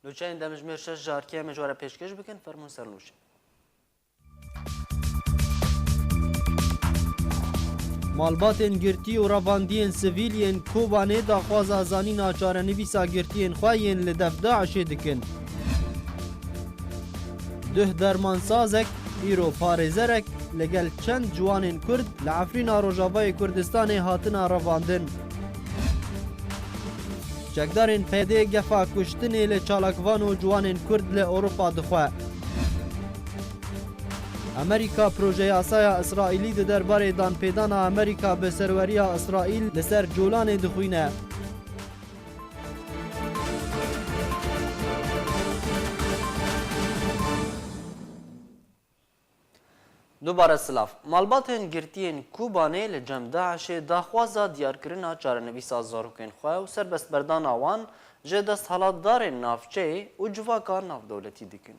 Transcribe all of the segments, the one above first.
لوچین دمجمیر شش جارکیه مجوره پیشکش بکن فرمون سر لوچین. مالباتên girtî û ravandiyên sivîliyên Kobanê daxwaza zanîna çarenivîsa girtiyên xwe yên li dev Daişê dikin. Duh dermansazek, îro parêzerek li gel çend ciwanên Kurd li Efrîna Rojavayê Kurdistanê hatina ravandin. Çekdarên pêdê gefa kuştinê li çalakvan û ciwanên Kurd li Ewropa dixwe. Amerîka proje yasaya İsraîlî di derbarê danpêdana Amerîka bi serweriya İsraîl li ser Colanê dixwîne. دوباره سلاف مالباتên girtiyên Kobanê li cem Daişê daxwaza diyarkirina çarenivîsa zarokên xwe û serbestberdana wan ji desthilatdarên navçeyê û civaka navdewletî dikin.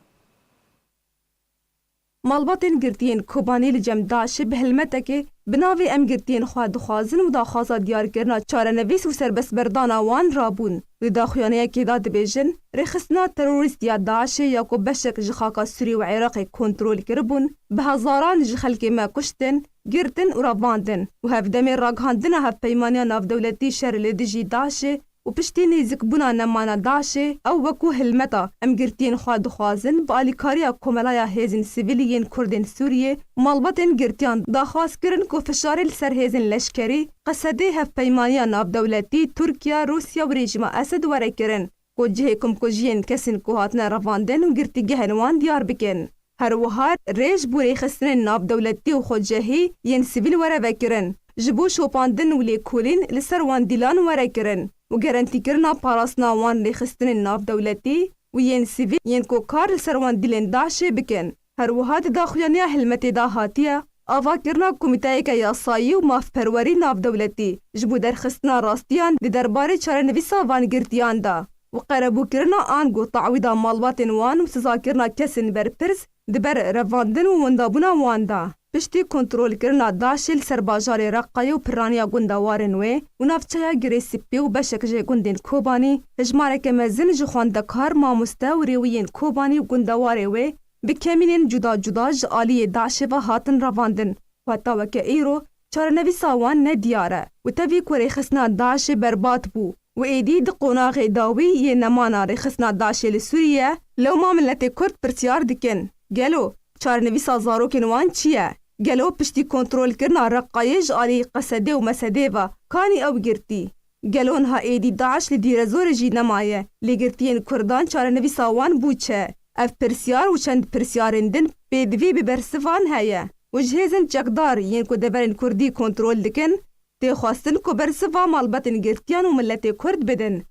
Malbatên girtiyên Kobanê li cem Daişê bi helmetekê bi navê em girtiyên xwe dixwazin û daxwaza diyarkirina çarenivîs û serbestberdana wan rabûn. Li daxuyaniyekê da dibêjin rêxistina terorîst ya Daişê ya ku beşek ji xaka Sûrî û Iraqê kontrol kiribûn, bi hezaran ji xelkê me kuştin, girtin û ravandin û hevdemê ragihandina hevpeymaniya navdewletî şer li dijî Daişê û piştî nêzîkbûna nemana Daişê ew wekû hilmeta em girtiyên xwe dixwazin bi alîkariya Komelaya Hêzên Sivîliyên Kurdên Sûriyê û malbatên girtiyan daxwaz kirin ku fişarê li ser hêzên leşkerî qesedê hevpeymaniya navdewletî Tirkiye, Rûsya û rejima Esed were kirin ku cihê komkujiyên kesên ku hatine ravandin û girtîgehên wan diyar bikin. Her wiha rêj bû rêxistinên navdewletî û xwecehî yên sivîl were vekirin. Ji bo şopandin û lêkolîn li ser wan dîlan were kirin û gerentîkirina parastina wan rêxistinên navdewletî û yên sivîl yên ku kar li ser wan dîlên Daişê bikin. Her wiha di daxuyaniya hilmetê da hatiye avakirina komîteyeke yasayî û mafperwerî navdewletî ji bo derxistina rastiyan di derbarê çarenivîsa vangirtiyan da û qerebûkirina an got tawîda malbatên wan û sizakirina kesên berpirs di ber revandin û wendabûna wan da. Piştî kontrolkirina Daişê li ser bajarê Reqqayê û piraniya gundewarên wê û navçeya Girêsîpê û beşek jê gundên Kobanî, hejmareke mezin ji xwendekar, mamoste û rêwiyên Kobanî û gundewarê wê bi kemînên cuda cuda ji aliyê Daişê ve hatin ravandin. Heta weke îro çarenivîsa wan nediyar e û tevî ku rêxistina Daişê berbat bû û êdî di qonaxê dawî yê nemana rêxistina Daişê li Sûriye lewma milletê Kurd pirsiyar dikin. Gelo çarenivîsa zarokên wan çi ye? Gelo piştî kontrolkirina Reqqayê ji aliyê Qesedê û Mesedê ve kanî ew girtî. Gelo niha êdî Daeş li dîrezorê jî nemaye. Lê girtiyên Kurdan çarenivîsa wan bû çi? Ev pirsyar û çend pirsyarên din pêdivî bi bersivan heye. û ji hêzên çekdar yên ku deverên Kurdî kontrol dikin, tê xwestin ku bersiva malbatên girtiyan û milletê Kurd bidin.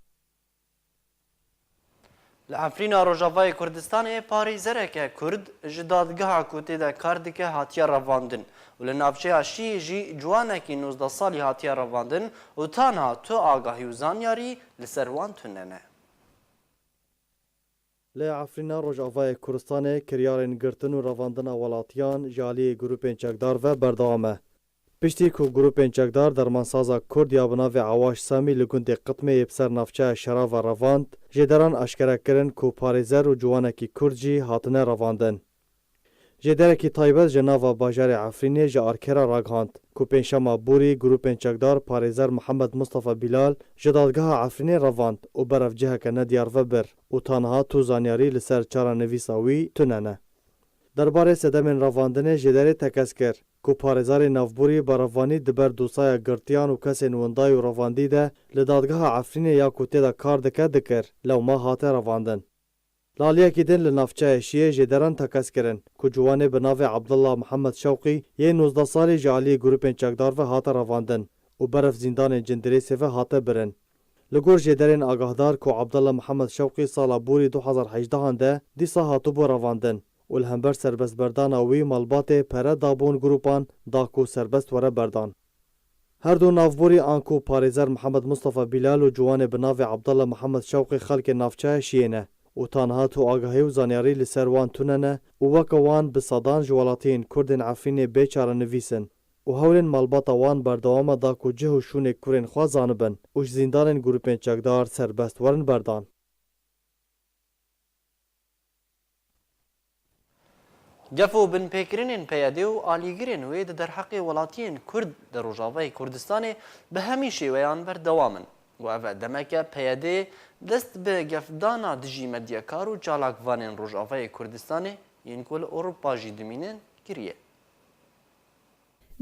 Li Efrîna Rojavayê Kurdistanê parêzereke Kurd ji dadgeha ku tê de kar dike hatiye revandin û li navçeya Şîyê jî ciwanekî 19 salî hatiye revandin û tanha tu agahî û zanyarî li ser wan tunene. Li Efrîna Rojavayê Kurdistanê kiryarên girtin û revandina welatiyan ji aliyê grûpên çekdar ve berdewam e. Piştî ku grûpên çekdar dermansaza Kurd ya bi navê Awaş Samî li gundê Qitmeyê bi ser navçeya Şera ve revand, ji deran eşkere kirin ku parêzer û ciwanekî Kurd jî hatine revandin. Ji derekî taybet ji nava bajarê Efrînê ji arkera ragihand ku pênşema Borî grûpên çekdar parêzer Mihemed Mustafa Bilal ji dadgeha Efrînê revand û berevciheke nediyar vebir û tanha tu zanyarî li ser çarenivîsa wî tunene. Derbarê sedemên revandinê ji derê tekez kir ku parêzarê navborî berevanî di ber dosaya girtiyan û kesên wendayî û revandî de li dadgeha Efrînê ya ku tê de kar dike dikir, lewma hate revandin. Laliyekî din li navçeyê Şîyê ji deran tekez kirin ku ciwanê bi navê Abdullah Mihemed Şewqî yê 19 salî ji aliyê grûpên çekdar ve hate revandin û beref zîndanên Cindirêsê ve hate birin. Li gor jê derên agahdar ku Abdullah Mihemed Şewqî sala Borî 2018 de dîsa hatibû revandin û li hember serbestberdana wî malbatê pere dabûn grûpan da ku serbest were berdan. Her du navborî an ku parêzer Mihemed Mustafa Bilal û ciwanê bi navê Abdullah Mihemed Şewqî xelkê navçeya Şîyê ne û tanha tu agahî û zanyarî li ser wan tunene û weke wan bi sedan ji welatiyên Kurdên Efrînê bê çarenivîsin û hewlên malbata wan berdewama da ku cih û şûnê kurên xwe zanibin û ji zîndanên grûpên çekdar serbest werin berdan. Gef û binpêkirînên peyadê û alîgirên wê di derheqê welatiyên Kurd di Rojavayê Kurdistanê bi hemî şêweyan berdewam in. û ev demeke peyadê dest bi gefdana dijî medyakar û çalakvanên Rojavayê Kurdistanê yên ku li Ewropa jî dimînin kiriye.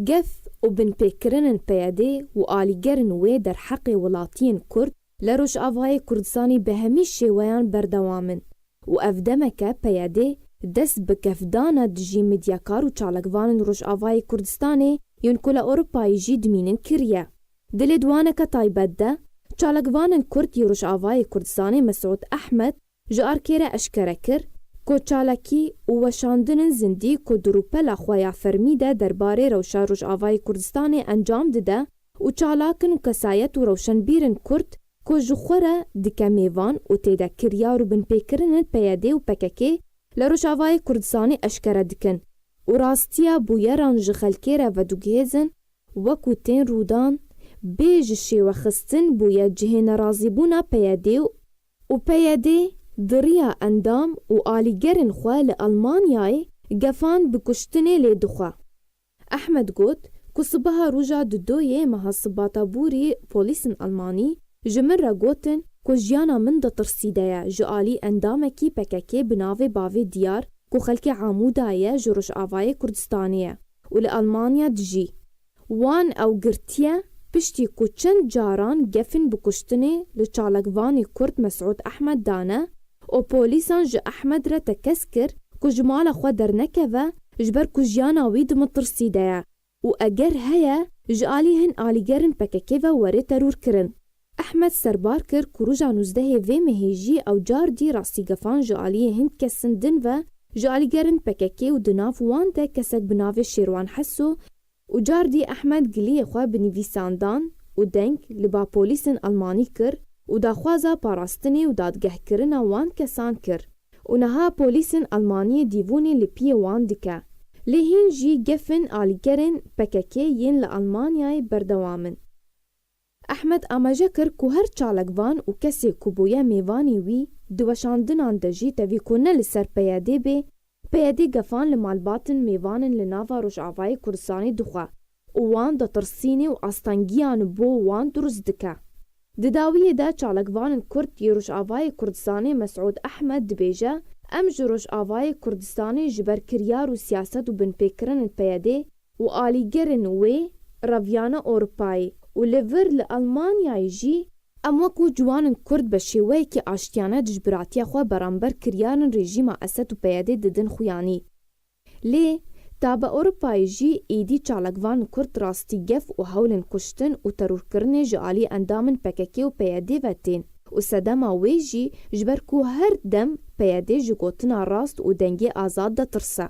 Gef û binpêkirinin peyadê û alîgerên wê derheqê welatiyên Kurd li Rojavayê Kurdistanê bi hemî şêweyan berdewam in û ev demeke peyadê dest bi gefdana dijî medyakar û çalakvanên Rojavayê Kurdistanê yên ku li Ewropayê jî dimînin kiriye. Di lêdwaneke taybet de, çalakvanên Kurd yê Rojavayê Kurdistanê Mesûd Ehmed ji Arkêre eşkere kir ku çalakî û weşandinên zindî ku di rûpela xwe ya fermî de derbarê rewşa Rojavayê Kurdistanê encam dide û çalakin û kesayet û rewşenbîrên Kurd ku ji xwe re dike mêvan û têde kiryar û binpêkirinên PYD û PKK li Rojavayê Kurdistanê eşkere dikin û rastiya bûyeran ji xelkê re vedûgihêzin wekû tên rûdan bê ji şêwexistin bûye cihê nerazîbûna PYD û PYD diriya endam û alîgerên xwe li Almanyayê gefan bi kuştinê lê dixwe. Ehmed got ku sibeha rûja dudoyê meha sibata bûrî polîsên Almanî ji min re gotin ku jiyana min ditirsîde ye ji alî endamekî PKK bi navê bavê Diyar ku xelkê Amûda ye ji Rojavayê Kurdistanê ye û li Almanya dijî. Wan ew girtiye piştî ku çend caran gefên bi kuştinê li çalakvanê Kurd Mesûd Ehmed dane û polîsan ji Ehmed re tekez kir ku ji mala xwe dernekeve ji ber ku jiyana wî dimitirsîde ye û eger heye ji alî hin alîgerên PKK ve werê terûr kirin. Ehmed serbar kir ku rûja 19 vê mehê jî ew car dî rastîgefan ji aliyê hin kesên din ve ji alîgerên PKK û di nav wan de kesek bi navê Şêrwan Heso û car dî Ehmed giliyê xwe bi nivîsandan û deng li ba polîsên Almanî kir û daxwaza parastinê û dadgehkirina wan kesan kir û niha polîsên Almanî dîvûnê li piyê wan dike. Lê hîn jî gefên alîgerên PKK yên li Almanyayê berdewam in. Ehmed amaje kir ku her çalakvan û kesê ku bûye mêvanê wî di weşandinan de jî tevî ku ne li ser PYD bê, PYD gefan li malbatên mêvanên li nava Rojavayê Kurdistanê dixwe û wan ditirsînê û astangiyan bo wan durust dike. Di dawiyê de çalakvanên Kurd yê Rojavayê Kurdistanê Mesûd Ehmed dibêje em ji Rojavayê Kurdistanê ji ber kiryar û siyaset û binpêkirinên PYD û alîgerên wê reviyane Ewropayê û li vir li Almanyayê jî em wekû ciwanên Kurd bi şêweyekî aştiyane dijbiratiya xwe beramber kiryarên rejîma Esed û PYD didin xuyanî. Lê tabe Ewropayê jî êdî çalakvanên Kurd rastîgef û hewlên kuştin û terûrkirinê ji alî endamên PKK û PYD ve tên û sedema wê jî ji ber ku her dem PYD ji gotina rast û dengê azad de tirse.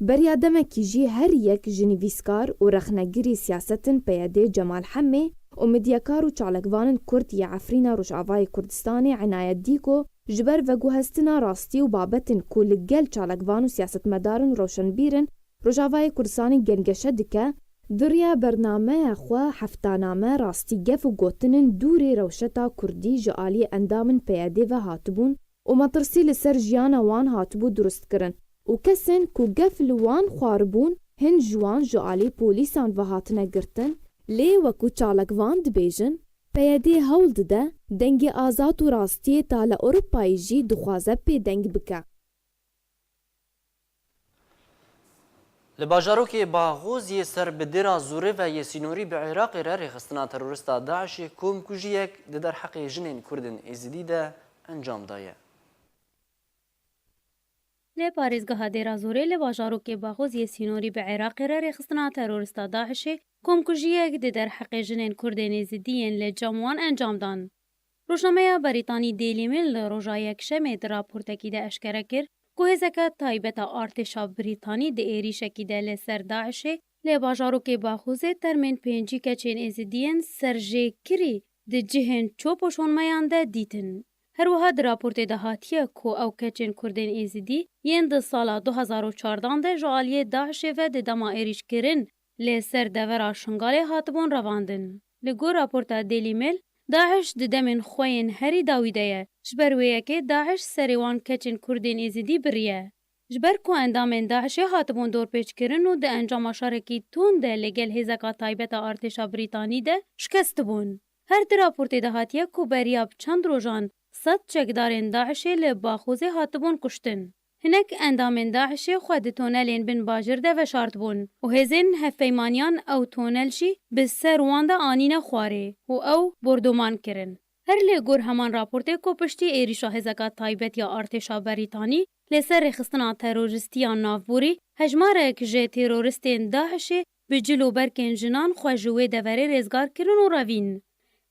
Beriya demekî jî her yek ji nivîskar û rexnegirî siyasetên PYD Cemal Hemê û medyakar û çalakvanên Kurd yê Efrîna Rojavayê Kurdistanê cinayet dî ku ji ber veguhestina rastî û babetên ku li gel çalakvan û siyasetmedarên rewşenbîr Rojavayê Kurdistanê gengeşe dike, diriya bernameya xwe heftaname rastîgef û gotinên dûrê rewşeta Kurdî ji alî endamên PYD ve hatibûn û metirsî li ser jiyana wan hatibû durustkirin û kesên ku gef li wan xwaribûn hin ji wan ji alî polîsan ve hatine girtin, lê wekû çalakvan dibêjin, PYD hewl dide dengê azad û rastiyê ta li Ewropayê jî dixwaze pêdeng bike. Li bajarokê Baxûziyê ser bi dêra Zûrê ve Yesînorî bi Iraqê re rêxistina terorîsta Daişê komkujiyek di derheqê jinên Kurdên Êzidî de encam daye. Lê parêzgeha dêra Zûrê li bajarokê Baxûz Yesînorî bi Iraqê re rêxistina terorîsta Daişê komkujiyek di derheqê jinên Kurdên Êzidî yên li cem wan encam dan. Rojnameya Brîtanî Daily Mail li roja yekşemê di raportekî de eşkere kir ku hêzeke taybeta artêşa Brîtanî di êrişekî de li ser Daişê lê bajarokê Baxûzê termên pêncî keçên Êzidiyên serjêkirî di cihên çûpoşonmeyan de dîtin. Her wiha di raportê de hatiye ku ew keçên Kurdên Êzidî yên di sala 2014 de ji aliyê Daişê ve di dema êrişkirin lê ser devera Şingalê hatibûn revandin. Li gor raporta Daily Mail, Daeş di demên xwe yên herî dawî de ye. Ji ber wê yekê Daeş serê wan keçên Kurdên Êzidî biriye. جبر کو اندامên Daişê hatibûn dorpêçkirin û di encama şarekî tund de li gel hêzeka taybet a artêşa Brîtanî de şikest bûn. Her di raportê de hatiye ku beriya çend rojan 100 çekdarên Daişê li Baxûzê hatibûn kuştin. Hinek endamên Daişê xwe di tonelên bin bajir de veşartibûn û hêzên hevpeymaniyan ew tonel jî bi ser wan de anîne xwarê û ew bordoman kirin. Her lê gor heman raportê ku piştî êrîşa hêzeka taybet ya artêşa Brîtanî li ser rêxistina terorîstiyan navborî, hejmarek ji terorîstên Daişê bi cil û berkên jinan xwe ji wê deverê rêzgar kirin û revîn.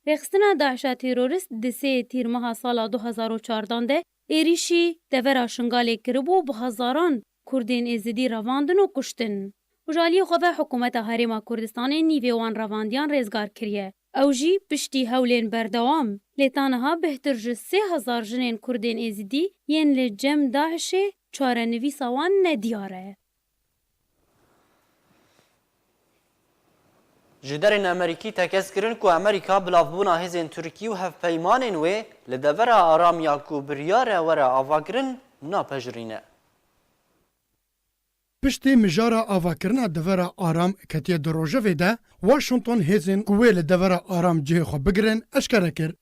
Rêxistina Daişa terorîst di sê tîrmeha sala 2014 de êrîşî devera Şingalê kiribû bi hezaran Kurdên êzidî revandin û kuştin. û ji aliyê xwe ve hikûmeta Herêma Kurdistanê nîvê wan revandiyan rêzgar kiriye. Ew jî piştî hewlên berdewam lê taniha bihtir ji 3000 jinên Kurdên êzidî yên li cem Daişê çarenivîsa wan nediyar e. Ji derên Amerîkî tekez kirin ku Amerîka bilavbûna hêzên Tirkî û hevpeymanên wê li devera aramiya ku biryare were avakirin napejirîne. Piştî mijara avakirina devera aram ketiye di rojevê de, Washington hêzên ku wê li devera aram cihê xwe bigirin eşkere kir.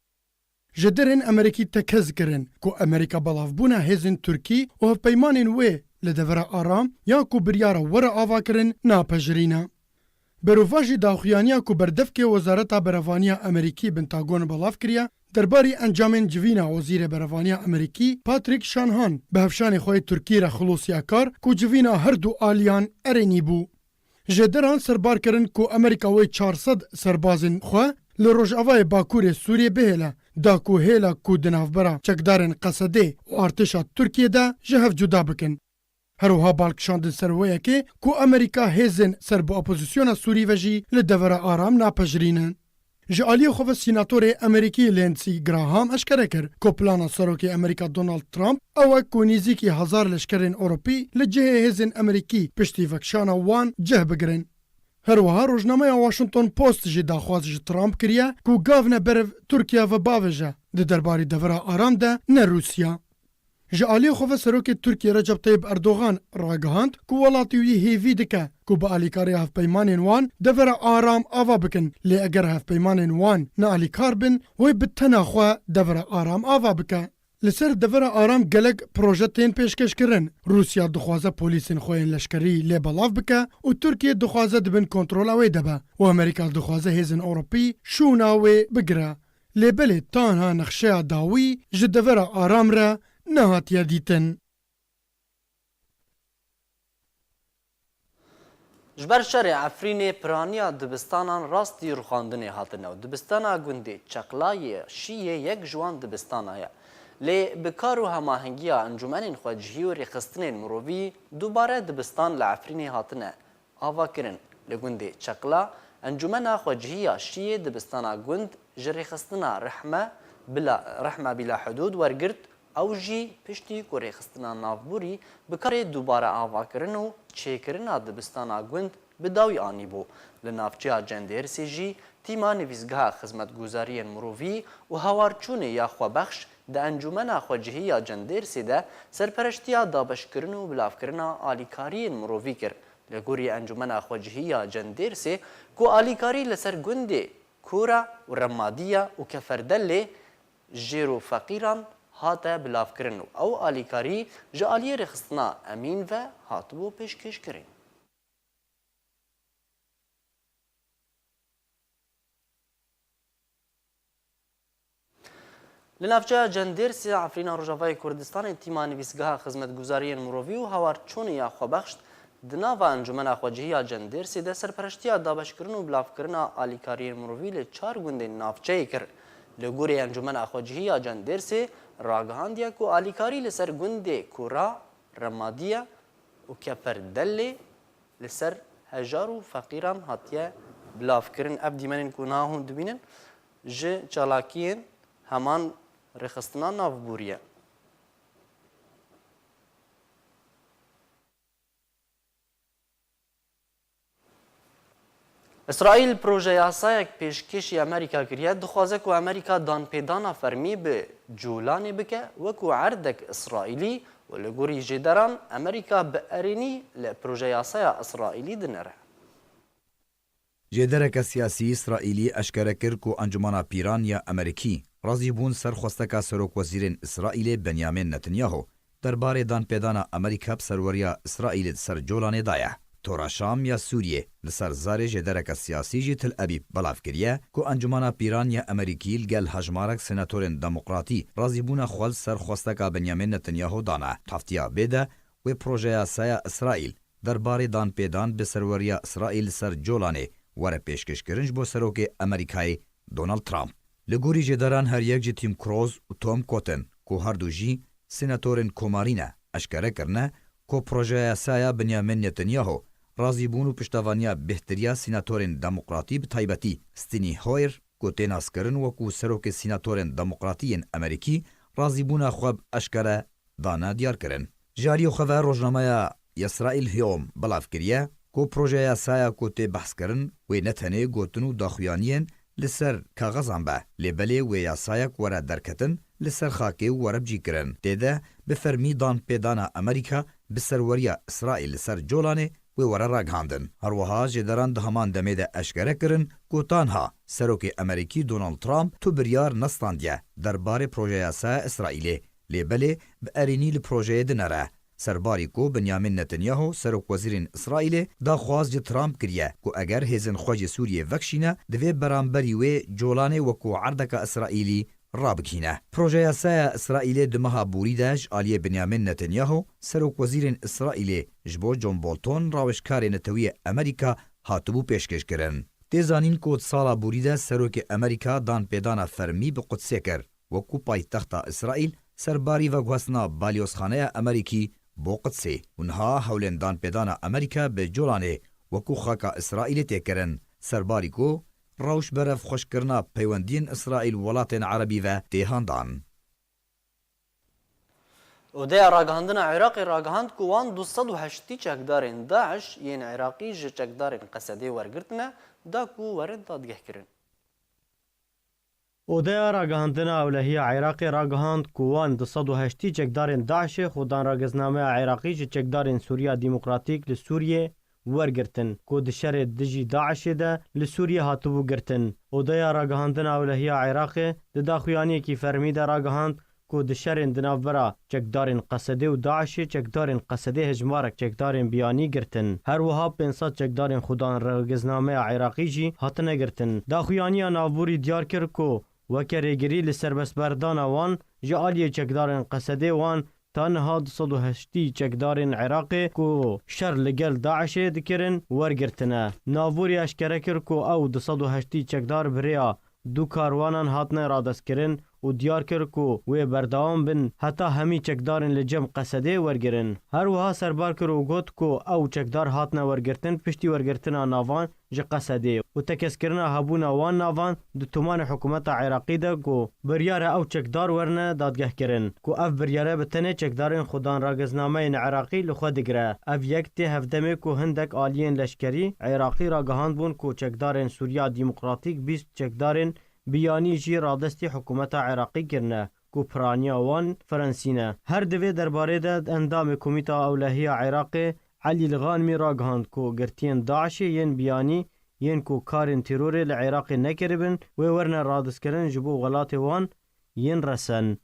Ji derên Amerîkî tekez kirin ku Amerîka belavbûna hêzên Tirkî û hevpeymanên wê li devera aram yan ku biryara were avakirin napejirîne. Berova jî daxuyaniya ku berdevkê Wezareta Berevaniya Amerîkî Pentagon belav kiriye, derbarî encamên civîna Wezîrê Berevaniya Amerîkî Patrick Shanahan bi hevşanê xwe Tirkî re xilosiya kar ku civîna her du aliyan erênî bû. Ji deran serbar kirin ku Amerîka wê 400 serbazên xwe li Rojavayê Bakurê Sûriyê bihêle, da ku hêla ku di navbera çekdarên Qesedê û artêşa Tirkiyê de ji hev cuda bikin. Herwiha balkişandin ser wêyekê ku Amerîka hêzên ser bi opozisyona Sûrî ve jî li devera aram napejirînin. Ji aliyê xwe ve Sînatorê Amerîkî Lindsey Graham eşkere kir ku plana Serokê Amerîka Donald Trump ew e ku nîzîkî 1000 leşkerên Ewropî li cihê hêzên Amerîkî piştî vekişana wan cih bigirin. Herwiha rojnameya Washington Post jî daxwaz ji Trump kiriye ku gavne beriv Tirkiya ve bavêje di derbarî devera aram de ne Rûsya. Ji aliyê xwe ve Serokê Tirkiye Recep Tayyip Erdogan ragihand ku welatî wî hêvî dike ku bi alîkarî hevpeymanên wan devera aram ava bikin, lê eger hevpeymanên wan ne alîkar bin, wê bi tena xwe devera aram ava bike. Li ser devera aram gelek proje tên pêşkêşkirin. Rûsya dixwaze polîsên xwe yên leşkerî lê belav bike û Tirkiye dixwaze dibin kontrola wê de be û Amerîka dixwaze hêzên Ewropî şûna wê bigire. Lê belê tanha nexşeya dawî ji devera aram re nehatiye dîtin. Ji ber şerê Efrînê piraniya dibistanan rastî rûxandinê hatine û dibistana gundê Çeqlayê Şîyê yek ji wan dibistana ye. Lê bi kar û hemahengiya encûmenên xwecihî û rêxistinên mirovî dubare dibistan li Efrînê hatine avakirin. Li gundê Çeqla encûmena xwecihiya Şîyê dibistana gund ji rêxistina rehme bila hudûd wergirt. Ew jî piştî ku rêxistina navborî bi karê dubare avakirin û çêkirina dibistana gund bi dawî anîbû. Li navçeya Cendêrsê jî tîma nivîzgeha xizmetguzariyên mirovî û hawarçûnê ya xwebexş di encûmena xwecihî ya Cendêrsê de serpereştiya dabeşkirin û bilavkirina alîkariyên mirovî kir. Li gorî encûmena xwecihî ya Cendêrsê ku alîkarî li ser gundê Kura û Remadiya û Keferdellê jêr û feqîran hate bilavkirin û ew alîkarî ji aliyê rêxistina Emîn ve hatibû pêşkêşkirin. Li navçeya Cendêrsê Efrîna Rojavayê Kurdistanê tîma nivîzgeha xizmetguzariyên mirovî û hawarçûnê ya xwebexş di nava encûmena xwecihî ya Cendêrsê de serpereştiya dabeşkirin û bilavkirina alîkariyên mirovî li 4 gundên navçeyê kir. Li gorî encûmena xwecihî ya Cendêrsê ragihandiye ku alîkarî li ser gundê Kura, Remadiye û Keferdellê li ser hejar û feqîran hatiye bilavkirin. Ev dîmenên ku niha hûn dibînin ji çalakiyên heman rêxistina navborî ye. اسرائیل پروژه یاسایek pêşkêşî Amerîka kiriye dixwaze ku Amerîka danpêdana fermî bi Colanê bike wekû erdek İsraîlî û li gorî jêderan Amerîka bi erênî li proje yasaya İsraîlî dinere. جێدەرێکە سیاسی ئیسرائیلی ئەشکەرە کرد و ئەنجومەنا پیرانیا ئەمریکی ڕازی بوون سەر خۆستەکە سەرۆکوەزیرên ئیسرائیلê بەنیامین نەتنیاهۆ دەربارەی دانپێدانا ئەمریکا سەروەریە ئیسرائیل سەر جۆلانێدایە. تۆڕە شام یا سووریێ لەسەر زارێ ژێدەرێکە سیاسیژی تل ئەبیب بەڵاو کردیە و ئەنجومەنا پیرانیا ئەمریکی لەگەل هەژمارەك سناتۆرên دەموقراتی ڕازی بوونە خۆل سەر خۆستەکە بەنیامین نەتنیاهۆ دانا هەفتیا بێدە وێ پرۆژە یاسایە ئیسرائیل دەربارەی دانپێدان بە سەروەریە ئیسرائیل سەر جۆلانێ وەرە پێشکەشکردنج بۆ سەرۆکێ ئەمریکای دۆناڵد ترامپ. لە گۆری ژێدەران هەریەک جی تیم کرۆز و تۆم کۆتن کو هەردوو ژی سناتۆرên کۆمارینە ئەشکەرەکردنە کۆ پرۆژە یاسایە بنیامین نێتنیاهۆ ڕازی بوون و پشتەوانیە بهتریا سیناتۆرên دەموقراتی بە تایبەتی ستینی هۆیر کۆ تێناسکردن وەکو سەرۆکێ سیناتۆرên دەموقراتیên ئەمریکی ڕازی بوونە خوێب ئەشکەرە دانا دیارکردن. ژاری و خەڤە ڕۆژنامەیە ئیسرائیل هیۆم بەڵاو کردیە کۆ پرۆژە یاسایە کۆ تێ بەحسکردن وێ نەتەنێ گوتن و داخوایانیên لەسەر کاغەزان بە لێبەلێ وێ یاسایەک وەرە دەرکەتن لەسەر خاکێ و وەرە بجیکردن تێدە بە فەرمی دانپێدانا ئەمریکا بە سەروەریە ئیسرائیل لەسەر جۆلانێ وێ وەرە ڕاگەاندن. هەروەها ژێدەران دە هەمان دەمێدە ئەشکەرەکردن گوتانها سەرۆکێ ئەمریکی دۆناڵد ترامپ تو بریار نەستاندیە دەربارەی پرۆژە یاسایە ئیسرائیلێ لێبەلێ بە ئەرێنی لە پرۆژەیە دنەرە. سەرباری کۆ بنیامین نەتنیاهۆ سەرۆکوەزیرên ئیسرائیلê daxwaz ji Trump kiriye ku eger hêzên xwe ji Sûriyê vekşîne divê beramberî wê colanê wekû erdeka İsraîlî rabikîne. Proje yasaya İsraîlê di meha borî de ji aliyê Binyamin Netanyahu serokvezîrên İsraîlê ji bo John Bolton rawişkarê netewî Amerîka hatibû pêşkêşkirin. Tê zanîn ku sala borî de serokê Amerîka danpêdana fermî bi Qudsê kir wekû paytexta İsraîl serbarî veguhestina balyozxaneya Amerîkî bo Qudsê û niha hewlên danpêdana Amerîka bi Colanê wekû xaka İsraîlê tê kirin serbarî ku rawşberev xweşkirina peywendiyên İsraîl welatên Erebî ve tê handan. Odeya ragihandina Iraqê ragihand ku wan 280 çekdarên Daeş yên Iraqî ji çekdarên Qesedê wergirtine da ku werin dadgehkirin. Odeya ragihandina Ewlehiya Iraqê ragihand ku wan 280 çekdarên Daişê xudan ragiznameya Iraqî ji çekdarên Sûriya Demokratîk li Sûriyê wergirtin ku di şerê dijî Daişê de li Sûriyê hatibû girtin. Odeya ragihandina Ewlehiya Iraqê di daxuyaniyekî fermî de ragihand ku di şerên di navbera çekdarên Qesedê û Daişê çekdarên Qesedê hejmarek çekdarên biyanî girtin. Her wiha 500 çekdarên xudan ragiznameya Iraqî jî hatine girtin. Daxuyaniya navborî diyar kir ku weke rêgirî li serbestberdana wan ji aliyê çekdarên Qesedê wan ta niha 280 çekdarên Iraqê ku şer li gel Daişê dikirin wergirtine. Navborî eşkere kir ku ew 280 çekdar bi rêya du karwanan hatine radestkirin û diyar kir ku wê berdewam bin heta hemî çekdarên li cem Qesedê wergirin. Her wiha serbar kir û got ku ew çekdar hatine wergirtin piştî wergirtina navan ji Qesedê û tekeskirina hebûna wan navan di tomanê hikûmeta Iraqî de ku biryara ew çekdar werne dadgehkirin ku ev biryare bi tenê çekdarên xudan ragiznameyên Iraqî li xwe digire. Ev yek tê hevdemê ku hindek aliyên leşkerî Iraqî ragihand bûn ku çekdarên Sûriya Demokratîk 20 çekdarên biyanî jî radestî hikûmeta Iraqî kirine ku piraniya wan Frensîne. Her divê derbarê de endamê Komîta Ewlehiya Iraqê Elî Lixanimî ragihand ku girtiyên Daişê yên biyanî yên ku karên terorê li Iraqê nekiribin wê werne radestkirin ji bo welatê wan yên resen.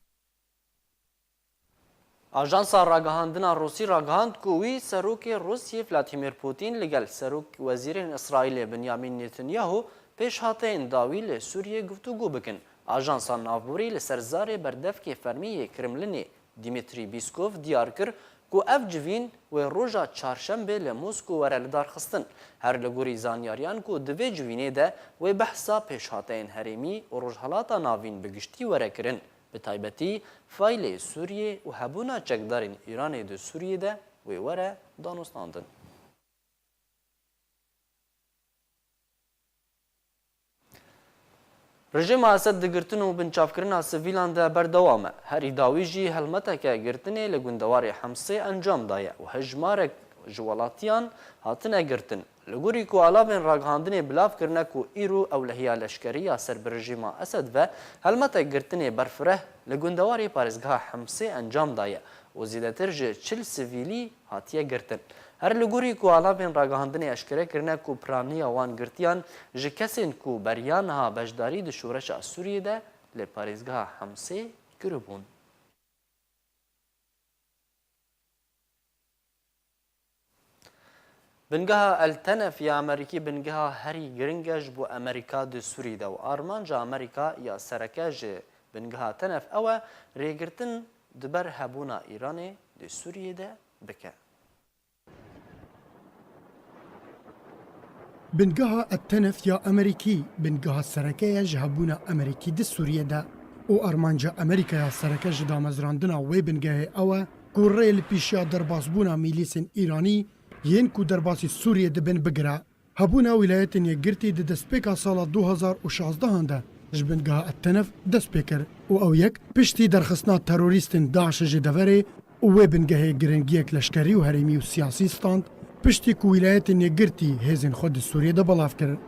Ajansa ragihandina Rûsî ragihand ku wî serokê Rûsyê Vladimir Putin li gel serokvezîrên İsraîlê Binyamin Netanyahu pêşhateyên dawî li Sûriyê guftûgû bikin. Ajansa navborî li ser zarê berdevkê fermiyê Kremlinê Dmitry Peskov diyar kir ku ev civîn wê roja çarşembê li Moskû were li darxistin. Her li gorî zanyariyan ku di vê civînê de wê behsa pêşhateyên herêmî û rojhelata navîn bi giştî were kirin. Bi taybetî faylê Sûriyê û hebûna çekdarên Îranê di Sûriyê de wê were danûstandin. Rejima Esed di girtin û binçavkirina sivîlan de berdewam e. Herî dawî jî helmeteke girtinê li gundewarê Hemsê encam daye û hejmarek ji welatiyan hatine girtin. لگوری کو علابین راگهاندنی بلاف کرنه کو ایرو اولهیا لشکری یا سر برژیما اسد و هلمت گرتنی برفره لگوندواری پارزگاه حمسه انجام دایه و زیدتر جه 40 سیویلی هاتیه گرتن. هر لگوری کو علابین راگهاندنی اشکره کرنه کو پرانی وان گرتیان جه کسین کو بریان ها بجداری ده شورش سوریه ده لپارزگاه حمسه گربون. بنگاه التنف یا امریکی بنگاه هری گرنگش بو امریکا ده سوری ده و آرمانجا امریکا یا سرکاج بنگاه تنف او ریگرتن دبر هبونا ایران ده سوریه ده بکه. بنگاه التنف یا امریکی بنگاه سرکه جهبونا امریکی ده سوریه ده و آرمانجا امریکا یا سرکه جدامزراندنا و بنگاه او کوره لپیشیا درباسبونا میلیسین ایرانی ین کو درباسی سوریه دبن بگره هبونا ولایتین یگرتی ده دستپیکا سالا 2016 هنده جبنگاه التنف دستپیکر و او یک پشتی درخصنا تروریستین داعش جدوره و بنگاه گرنگیک لشکری و هریمی و سیاسی ستاند پشتی کو ولایتین یگرتی هزین خود سوریه ده بلاف کرد.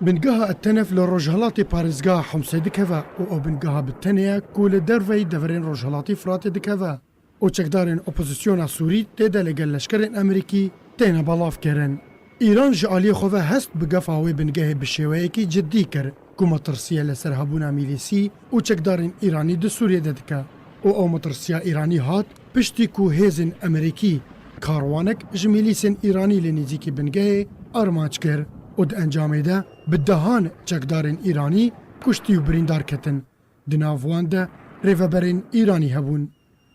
بنگاه التنف لروجهلات پارزگاه حمسه دکوه و او بنگاه بتنیه کو لدروی دورین روجهلاتی فرات دکوه و چکدارین اپوزیسیون سوری تیده لگل لشکرین امریکی تینا بلاف کرن. ایران جعالی خواه هست بگفاوی بنگاه بشیوه کی جدی کر که مترسیه لسر هبونا میلیسی و چکدارین ایرانی ده سوریه ددکه و او مترسیه ایرانی هات پشتی که هیزن امریکی کاروانک جمیلیسن ایرانی لنیزی بنگاه ارماچ کر و ده انجامه ده بدهان چکدارین ایرانی کشتی و بریندار کتن دناوان ده ریوبرین ایرانی هبون.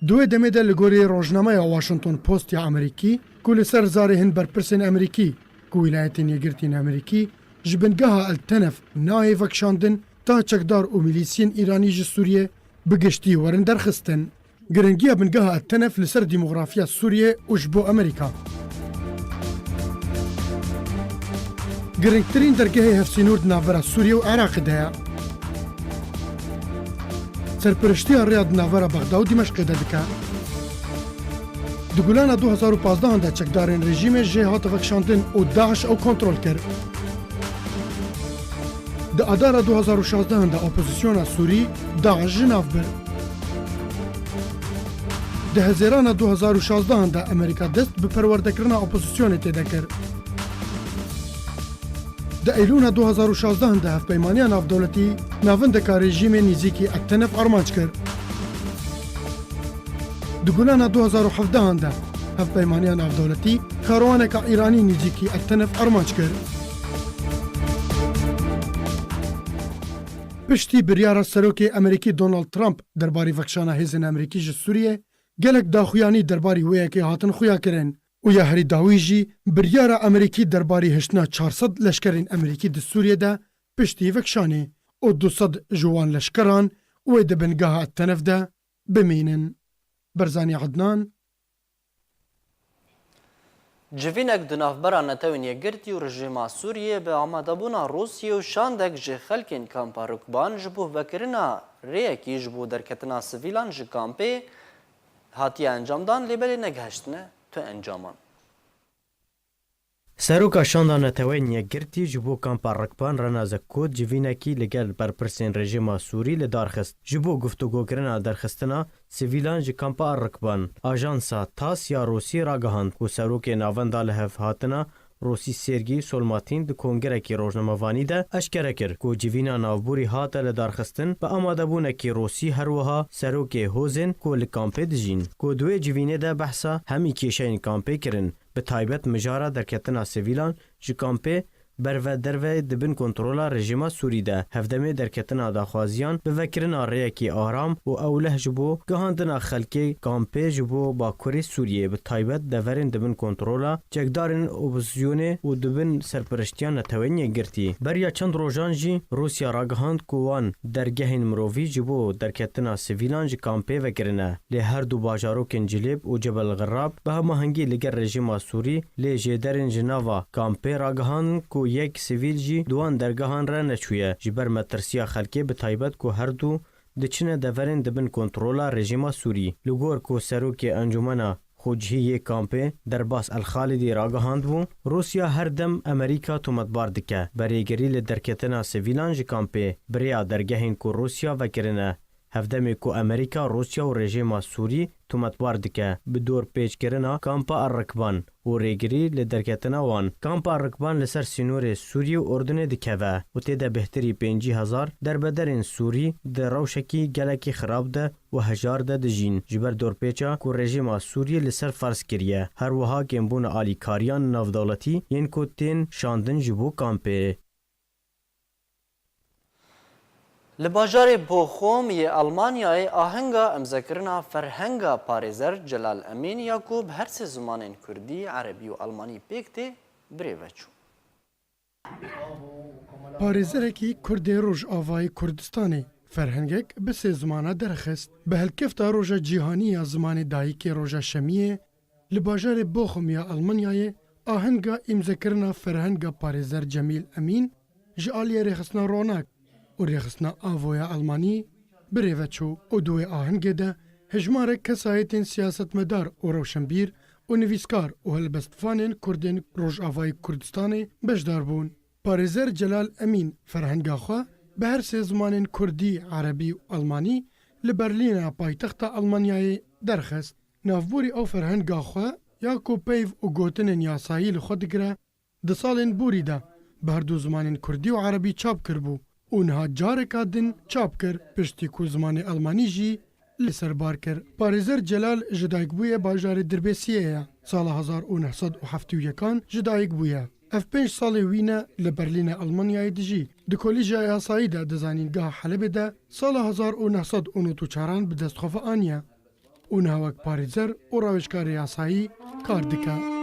دوی دمه ده لگوری روزنامه واشنطن پوست یا امریکی کل سر زاره هن برپرسن امریکی که ولایتین یگرتین امریکی جبنگاه التنف ناهی وکشاندن تا چکدار و میلیسین ایرانی ج سوریه بگشتی ورن درخستن. گرنگی بنگاه التنف لسر دیموغرافیا سوریه و جبو امریکا. گرنگترین درگاه هفسینورد ناورا سوریه و عراق ده سرپرشتی ریاض ناورا بغداد و دمشق ده دکه. دگولان 2015 هنده چکدارین رژیم جهات وکشاندن و داعش او کنترل کرد. ده ادار 2016 هنده اپوزیسیون سوری داعش جناف بر. ده هزاران 2016 هنده امریکا دست به پرورده کرنا اپوزیسیون تیده کرد. ده ایلون 2016 هنده هف پیمانی ناف دولتی ناونده که رژیم نیزیکی التنف ارمانچ کرد. دگولان 2017 هنده هف پیمانی ناف دولتی کاروانه که ایرانی نیزیکی التنف ارمانچ کرد. پشتی بریار سروک امریکی دونالد ترامپ درباری وکشانه هیزن امریکی ج سوریه گلک داخویانی درباری ویه که هاتن خویا کرن و یا هری داوی جی بریار امریکی درباری هشنا 400 لشکرین امریکی د سوریه ده پشتی وکشانه و 200 جوان لشکران و ده بنگاه التنف ده بمینن. برزانی عدنان جوینک دنافبرا نتوین یگرتی و رژیما سوریه به آماده بونا روسیه و شاندک جه خلکین کامپا رکبان جبو وکرنا ریکی جبو درکتنا سویلان جه کامپه هاتی انجامدان لیبلی نگهشتنه تو انجامان. سروکا شاندان نتوین یگرتی جبو کامپا رکبان رنا زکود جوینکی لگل برپرسین رژیما سوری لدارخست جبو گفتگو کرنا درخستنا سیویلان جی کامپا رکبان آژانسا تاس یا روسی راگهاند و سروک ناوندا لهف هاتنا روسی سرگی سولماتین د کنگرکی روزنامه‌وانی ده اشکره کرد که جوینا ناوبوری هات لدارخستن به آماده بونه که روسی هر وها سروک هوزن که لکامپه دجین که دوی جوینه ده بحثا همی کیشین کامپه کرن به تایبت مجاره درکتنا سیویلان جی کامپه بر دروی دبن کنترولا رژیما سوری ده هفدمه درکتنا داخوازیان به وکرنا ریکی آرام و اوله جبو گهاندنا خلکی کامپه جبو باکوری سوریه به تایبت دورین دبن کنترولا چکدارین اپوزیونه و دبن سرپرشتیان نتوینی گرتی بریا چند روزان جی روسیا راگهاند کوان درگهین مرووی جبو درکتنا سیویلان جی کامپه وکرنه لی هر دو باجاروکن جلیب و جبل غراب به هماهنگی لگر رژیما سوری لی جدرین جناوا کامپه راگهاند کو یک سیویل جی دوان درگاهان را نچویه جبر مترسیا خلکی به تایبت کو هر دو دچنه دورین دبن کنترولا رژیما سوری لگور کو سروک انجمنا خوجهی کامپه در باس الخالدی راگهاند بو روسیا هر دم امریکا تومتبار دکه بریگری لدرکتنا سویلان جی کامپه بریا درگهین کو روسیا وکرنه هفدمی کو امریکا روسیا و رژیم سوری تومتبار دکه به دور پیچ کرنا کامپا الرکبان و ریگری لدرکتنا وان کامپا الرکبان لسر سینور سوری و اردن دکه و تیده بهتری 5000 در بدرین سوری در روشکی گلکی خراب ده و هجار ده دجین جبر دور پیچا کو رژیم سوری لسر فرس کریه هر وها گمبون آلی کاریان نافدولتی ین کو تین شاندن جبو کامپه لباجار بوخوم ی آلمانیای آهنگا امزکرنا فرهنگا پارێزەر جلال ئەمین یاکوب هەر سێ زمانên کوردی عەربی و ئەڵمانی پێکتێ برێڤەچوو. پارێزەرێکی کوردێ ڕۆژئاوای کوردستانê ferhengek bi sê zimana derxist bi helkefta roja cîhanî ya zimanê dayîkê roja şemiyê li bajarê Bochum ya Almanyayê ahenga îmzekirina ferhenga parêzer Cemîl Emîn ji aliyê rêxistina ronak û rêxistina avoya Almanî birêveçû û duê ahengê de hejmarek kesayetên siyasetmedar û rewşenbîr û nivîskar û helbestvanên Kurdên Rojavayê Kurdistanê bejdar bûn. Parêzer Celal Emîn ferhenga xwe bi her sê zimanên Kurdî, Erebî û Almanî li Berlîna paytexta Almanyayê derxist. Navborî ew ferhenga xwe ya ku peyv û gotinên yasayî li xwe digire di salên borî de bi her du zimanên Kurdî û Erebî çap kirbû û niha careka din çap kir piştî ku zimanê Almanî jî li serbar kir. Parêzer Celal ji dayîkbûyê bajarê Dirbêsiyê ye. Sala 1971 ji dayîk bûye. Ev 5 salê wî ne li Berlînê Almanyayê dijî. Di Kolîja Yasayî de di zanîngeha Helebê de sala 1994 bi destxwe aniye û niha wek parêzer û rawêjkarê yasayî kar dike.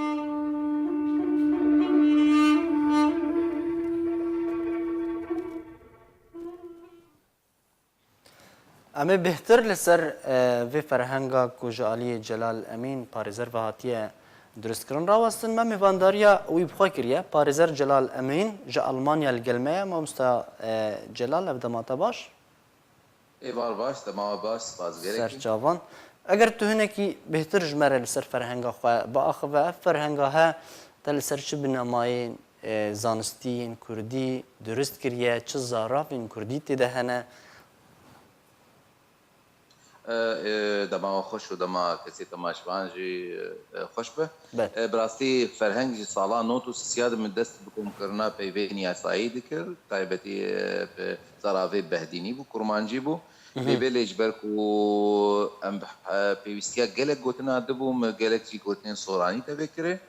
Em ê bêhtir li ser vê ferhenga ku ji aliyê Celal Emîn parêzer ve hatiye duristkirin rawestin me mêvandariya wî bixwe kiriye. Parêzer Celal Emîn ji Almanya li gel me ye. Mamosta Celal ev dema te baş? Êvar baş, dema baş, spasgerek. Serçavan. Eger tu hinekî bêhtir ji me re li ser ferhenga xwe biaxive ev ferhenga he te li ser çi binemayên zanistiyên Kurdî durist kiriye, çi zarafên Kurdî têde hene? دما خوش و دما کسی تماشوان جی خوش به براستی فرهنگ جی سالا نوت و سیاد من دست بکم کرنا پیوین یاسایی دکر تایبتی زراوی بهدینی بو کرمانجی بو پیویل اجبر کو پیوستیا گلک گوتنا دبو گلک جی گوتن سورانی تبکره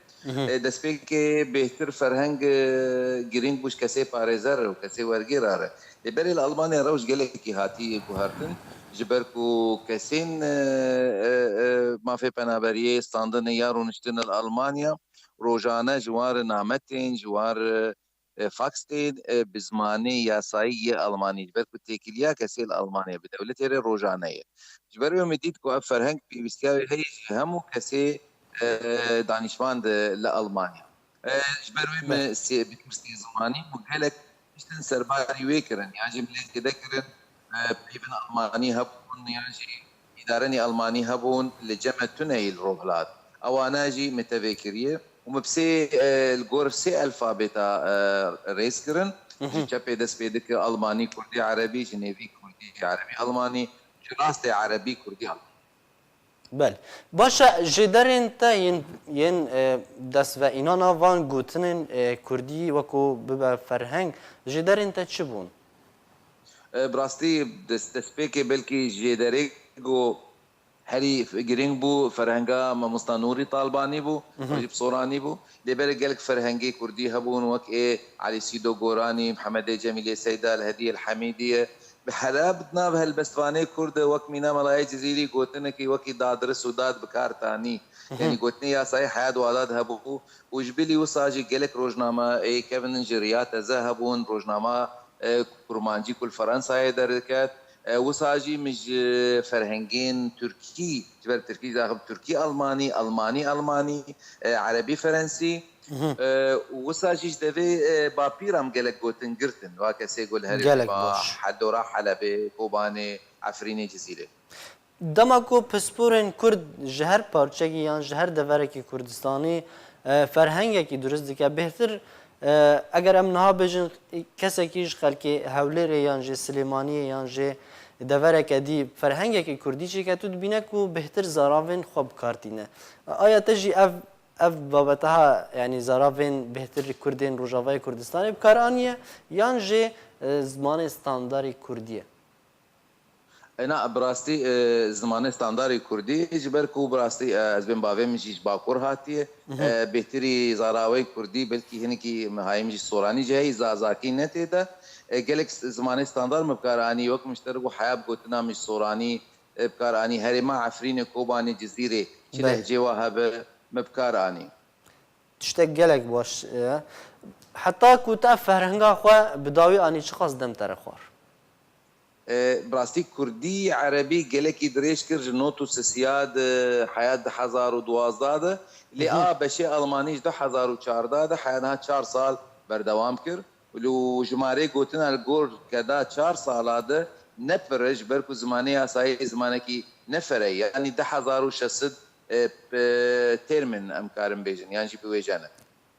دست پی که بهتر فرهنگ گرینگ بوش کسی پارێزەر و کسی ورگیر آره لبری الالمانی روش گلکی هاتی کو هرتن جبر کو کسین مافی پنابریه استاندن یا رونشتن الالمانیا روزانه جوار نامتین جوار فاکستین بزمانی یاسایی آلمانی جبر کو تکیلیا کسی الالمانیا به دولت روزانه جبر میدید کو فرهنگ پیوستیای هی همو کسی دانشمند لالمانیا جبر بیتوستی زمانی مگلک اشتن سرباری ویکرن یا جمله کده کرن پیون آلمانی هبون یاجی ادارنی آلمانی هبون لجمع تنهی الروبلات اواناجی متفکریه و مبسی الگور سی الفابتا ریس کرن جا پیدس پیده که آلمانی کردی عربی جنیوی کردی عربی آلمانی جراست عربی کردی آلمانی بله باشه جدرین تا ین دست و اینا نوان گوتنین کردی وکو ببا فرهنگ جدرین تا چی بون؟ براستی دستپیک بلکی جدرگو هری گرینگ بو فرهنگا مستانوری طالبانی بو رجب صورانی بو لبر گلک فرهنگی کردی هبون وک علی سیدو گورانی محمد جمیل سیدا الهدی الحمیدیه بحلاب ناب هالبستواني كرد وك مينا ملاي جزيري قوتنا كي وكي دادر سوداد بكار تاني يعني قوتني يا صحيح حياد والاد هبو وجبلي وصاجي قلك روجنامه اي كيفن جريات ذهبون روجنامه كرمانجي كل فرنسا دركات وصاجي مش فرهنجين تركي جبر تركي داخل تركي الماني الماني عربي فرنسي وساجيش دفي بابيرام قالك قوتن قرتن واكسي يقول هرب حدورا حلبي كوباني عفريني جزيره دما کو پسپورên Kurd ji her parçekî yan ji her deverekî Kurdistanî ferhengekî durist dike bêhtir eger em niha bêjin kesekî ji xelkê Hewlêrê yan jê Silêmaniyê yan jê devereke dî ferhengekî Kurdî çêke tu dibîne ku bêhtir zaravên xwe bikartîne. Aya te jî ev babeteha yanî zaravên bêhtir Kurdên Rojavayê Kurdistanê bikar aniye yan jê zimanê standarî Kurdî ye. انا براستي زمانه ستانداري كردي جبر كو براستي از بن باوي مجيش باكور هاتيه بهتري زاراوي كردي بلكي هنكي هاي مجي سوراني جاي زازاكي نتيدا جلك زمانه ستاندار مبكاراني وك مشترك حياب قوتنا مش سوراني بكاراني هرما عفرين كوباني جزيره لهجه وهب مبكاراني تشتك جلك باش حتى كوتا فرهنگا خو بداوي اني چ قصدم ترخوار براستي كردي عربي جلكي دريش كرج نوتو سياد حياة 2012 اللي بشي ألمانيش 2014 حياتها 4 سال بردوام كر ولو جماري قوتنا الجور كدا 4 سال هذا نفرج بركو زمانية صحيح زمانكي نفري يعني 2006 تيرمن أمكارم بيجن يعني شي بويجانا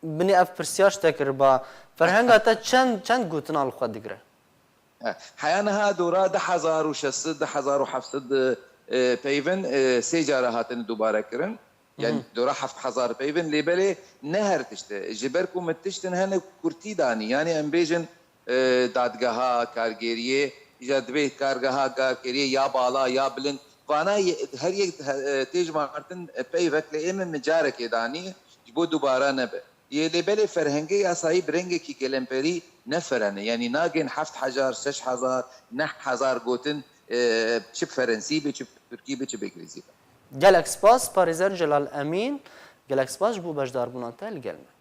بني اف برسياش تكربا فرهنگا تا چند قوتنا الخو دگره حيانها دورا 2006 1700 بيفن سيجاره هاتن دوباره كرن يعني دورا 7000 بيفن ليبلي نهر تشت جبركم متشتن هن كرتي داني يعني امبيجن دادگاها کارگریه یا دوی کارگاها کارگریه یا بالا یا بلند وانا هر یک تیج مارتن پی وقت ام مجارك داني جبو دوباره نبه ये लेबल فرهنگی اسایی برنگی کی کلمپری نفرنه یعنی ناگن 7000 6000 9000 گوتن چه فرنسی به چه ترکی به چه انگلیسی گلک سپاس پاریزر جلال امین گلک سپاس بو بجدار بونانتل گلمه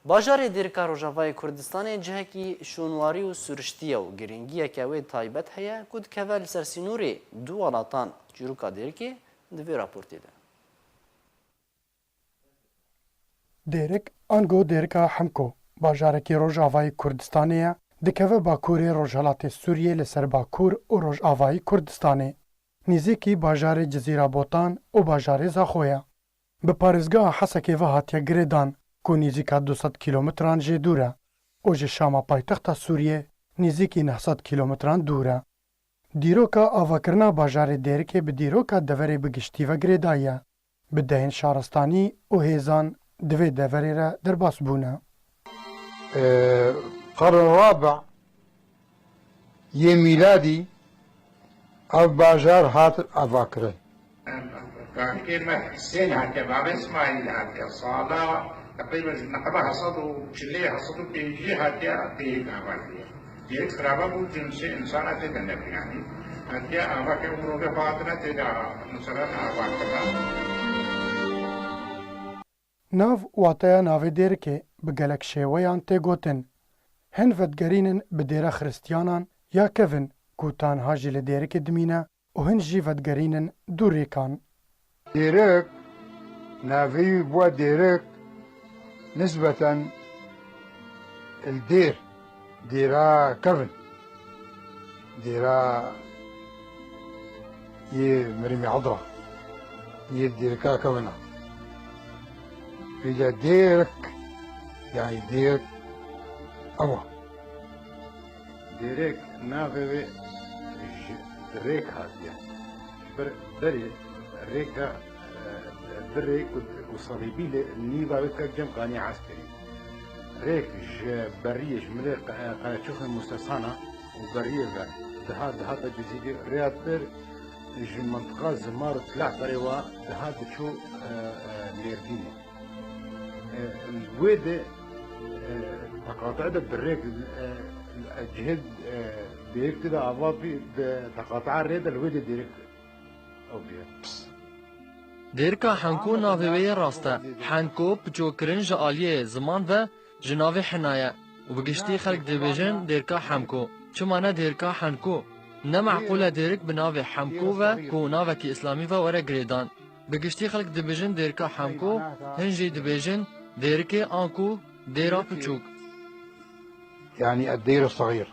باجار دیرکا روجاوای کوردستان جهکی شونواری و سرشتیه و گرینگیه که وی تایبت هیا کود کول سرسینوری دو ولاتان جروکا دیرکی دوی راپورتی ده دیرک انگو دیرکا حمکو باجارکی روجاوای کوردستانیه دکوه باکوری روجالات سوریه لسر باکور و روجاوای کوردستانه نزیکی باجار جزیره بوتان و باجار زاخویا به پارزگاه حسکی و هاتیا گریدان کو نزیکا 200 کیلومتران جه دوره او جه شاما پایتخت سوریه نزیکی 900 کیلومتران دوره دیروکا آواکرنا باجار دیرکه به دیروکا دوری بگشتی و گریدایه به دهن شارستانی و هیزان دوی دوری را درباس بونه القرن الرابع يميلادي او باجار هات افاكره كلمة حسين حتى باب اسماعيل حتى صالة تقريبا نقبة حصدوا شلي حصدوا بيجي حتى تيجي كابالية جيت خرابة بو جنس إنسان أتدنى يعني حتى أفاك أمروك فاتنا تدا مثلا أفاكنا ناو واتایا ناوی دیرکه به گلک شیویان تی گوتن هن ودگرینن به دیره خرستیانان یا کون کوتان هاجی لدیرک دمینه و هن جی ودگرینن دوری کان ديرك نافي بوا ديرك نسبة الدير ديرا كفن ديرا مرمي عضرة ديركا كفنا إذا ديرك يعني ديرك أوا ديرك نافي ريك هاتيا بري ريكا بريك وصليبي النيبا بك جم قاني عسكري ريك بريش ملي قناتشوخ المستسانة وبريه ده هذا جزيرة رياض بر منطقة زمار طلع بريوا ده هذا شو ميرديني الويد تقاطع ده بريك الجهد بيك كده عوابي تقاطع الريد الويد ديريك أو بيه دیرکا حنکو ناویوی راسته حنکو پچوکرین جالیه زمان و جناوی حنایه و بگشتی خلق دیویژن دیرکا حمکو چمانه دیرکا حنکو نمعقوله دیرک بناوی حمکو و کو ناوکی اسلامی و وره گریدان بگشتی خلق دیویژن دیرکا حمکو هنجی دیویژن دیرک آنکو دیرا پچوک يعني الدير الصغير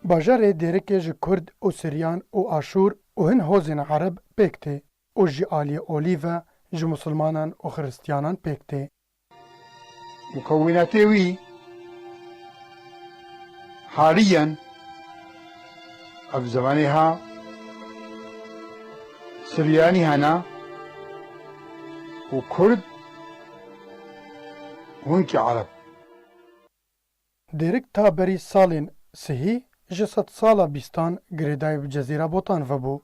باجارê Dêrikê ji Kurd û Siryan û Aşûr û hin hozên Ereb pêk tê û ji aliyê olî ve ji Musulmanan û Xristiyanan pêk tê. مكوناتي وي حاليا في زمانها سرياني هنا وكرد وهنك عرب. Dêrik ta berî salên sihî ji sed sala bîstan girêdayê bi Cezîra Botan vebû.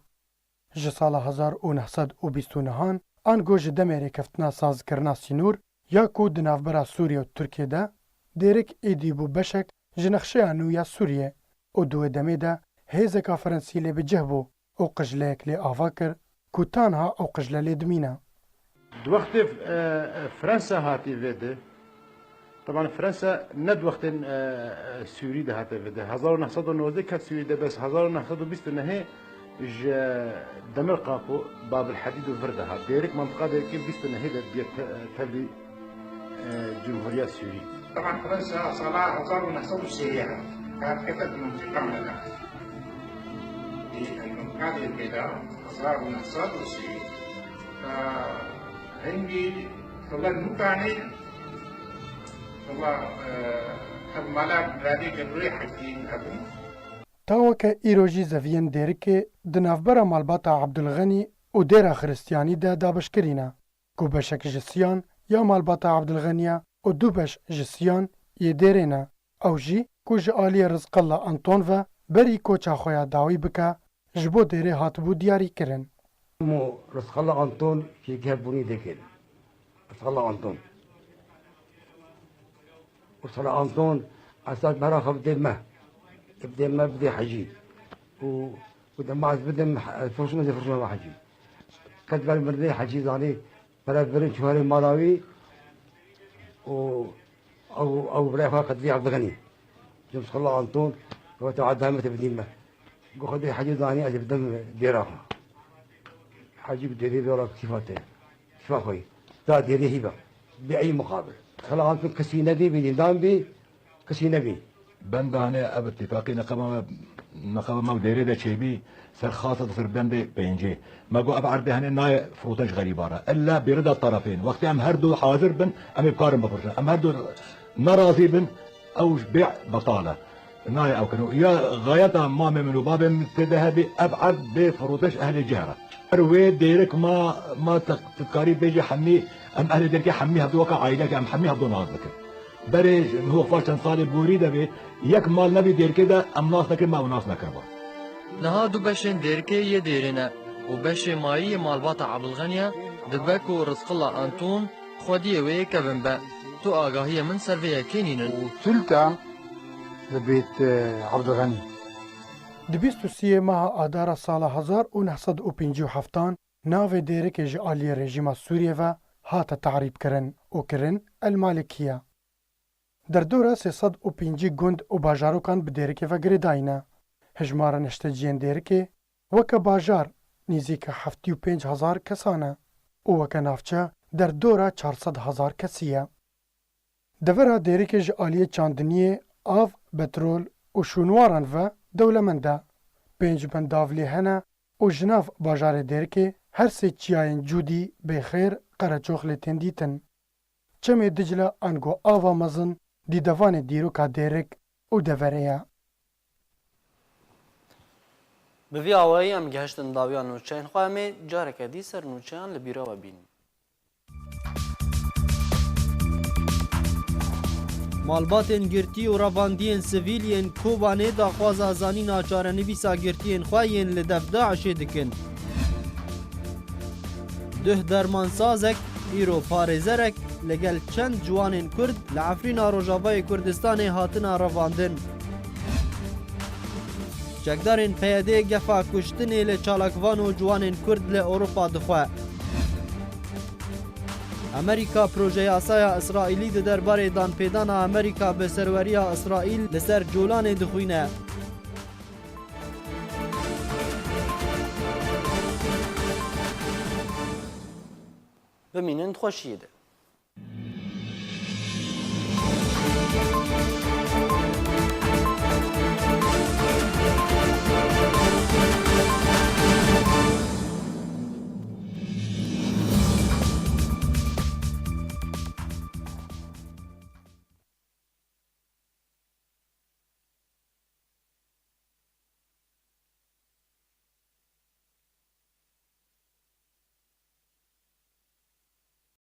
Ji sala 1929 an got ji demê rêkeftina sazkirina sînûr ya ku di navbera Sûriye û Tirkiye de Dêrik êdî bû beşek ji nexşeya nû ya Sûriye û di wê demê de hêzeka Frensî lê bicih bû û qijleyek lê ava kir ku tanha ew qijle lê dimîne. Di wextê Fransa hatî vêde, طبعا فرنسا ند وقت سوری ده هاته وده 1990 كانت سوري ده بس 1920 نهي ج دمر قاقو باب الحديد وفردها ديريك منطقه ديريك 20 نهي ده تبي جمهوريه سوري. طبعا فرنسا صلاح 1960 كانت حتت منطقه من الارض. المنطقه دي كده 1960 فهندي طبعا مكاني Taweke îro jî zeviyên Dêrikê di navbera malbata Abdulganî û dêra xiristiyanî de dabeşkirîne ku beşek ji Siyan ya malbata Abdulganiya û du beş ji Siyan yê dêrê ne ew jî ku ji aliyê Rizqalla Anton ve berî koça xwe ya dawî bike ji bo dêrê hatibû diyarî kirin. Rizqalla Anton kêkebûnî dikir. Rizqalla Anton. وصلاة أنطون أساس مراخ بدي ما بدي حجي وده ما بدي فرشمة زي فرشمة حجي كتب المردي حجي زاني برا برين شواري مالاوي أو برا خا قد عبد الغني جم صلاة أنطون وتعد دائما بدي ما قو خدي حجي زاني أجي بدم ديراها حجي بدي ديرا كيفاته كيف أخوي تا ديري هيبة بأي مقابل صلاة أنطون كسي نبي بدين بي كسي نبي بندانه اب اتفاقی نقابه ما ديري ده شيبي سر خاصة تصير بند بينجي ما جو اب عرض هنا ناي فروتش غريباره الا برد الطرفين وقت ام هردو حاضر بن ام بكارم بفرشه ام هردو نراضي بن او بيع بطاله ناي او كانوا يا غايتها ما من باب ذهبي ابعد بفروتش اهل الجهره روي ديرك ما تذكاري بيجي حمي ام اهل ديرك حمي هذوك عائلك ام حمي هذو ناظرك بري هو فاشن صالح بوري ده بي يك مال نبي دير كده ام ناس نكر ما ناس نكر نها دو بشن ديركي يديرنا وبش ماي مالبات عبد الغنيا دبكو رزق الله انتون خودي وي كبنبا تو اگاهي من سرفيا كينين وسلطان لبيت عبد الغني Di 23 meha adara sala 1957 navê Dêrikê ji aliyê rejîma Sûriye ve hate tehrîb kirin û kirin El Malikiye. Derdora 305 gund û bajarokan bi Dêrikê ve girêdayîne. Hejmara neşteciyên Dêrikê weke bajar nîzîka 75,000 kesan e û weke navçe derdora 400,000 kesî ye. Devera Dêrikê ji aliyê çandiniyê, av, petrol û şûnwaran ve dewlemend e. 5 bendavlê hene û ji nav bajarê Dêrikê her sê çiyayên cûdî bêxêr qereçox lê tên dîtin. Çemê Dicle an got ava mezin dîdevanê dîroka Dêrik û deverê ye. Bi vî awayî em gihiştin dawiya nûçeyên xwe em ê careke dî ser nûçeyan li bîra we bînin. Malbatên girtî û ravandiyên sivîliyên Kobanê daxwaza zanîna çarenivîsa girtiyên xwe yên li dev Daişê dikin. Duh dermansazek îro parêzerek legel çend ciwanên Kurd li Efrîna Rojavayê Kurdistanê hatina revandin. Çekdarên PYD gefa kuştinê li çalakvan û ciwanên Kurd li Ewropa dixwe. Amerîka proje yasaya İsraîlî di derbarê danpêdana Amerîka bi serweriya İsraîl li ser colanê dixwîne. Bimînin xweşiyê de.